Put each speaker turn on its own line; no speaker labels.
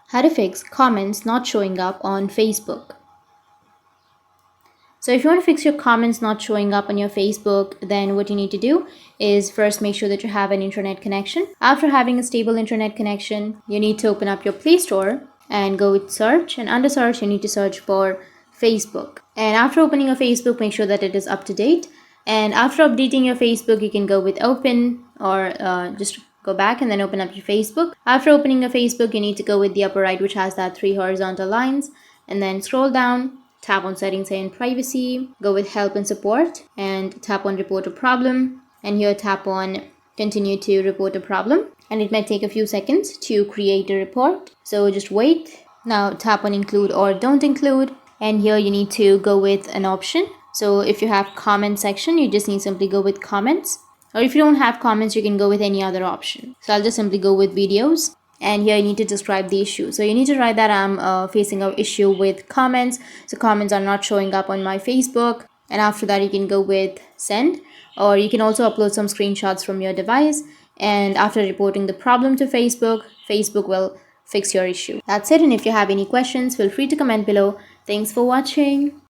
How to fix comments not showing up on Facebook. So if you want to fix your comments not showing up on your Facebook, then what you need to do is first make sure that you have an internet connection. After having a stable internet connection, you need to open up your Play Store and go with search, and under search you need to search for Facebook. And after opening your Facebook, make sure that it is up to date. And after updating your Facebook, you can go with open or just go back and then open up your Facebook. After opening your Facebook, you need to go with the upper right, which has that 3 horizontal lines, and then scroll down, tap on settings and privacy, go with help and support, and tap on report a problem, and here tap on continue to report a problem, and it might take a few seconds to create a report, so just wait. Now tap on include or don't include, and here you need to go with an option. So if you have comment section, you just need simply go with comments, or if you don't have comments, you can go with any other option. So I'll just simply go with videos, and here you need to describe the issue. So you need to write that I'm facing an issue with comments, so comments are not showing up on my Facebook. And after that you can go with send, or you can also upload some screenshots from your device, and after reporting the problem to Facebook, Facebook will fix your issue. That's it, and if you have any questions, feel free to comment below. Thanks for watching.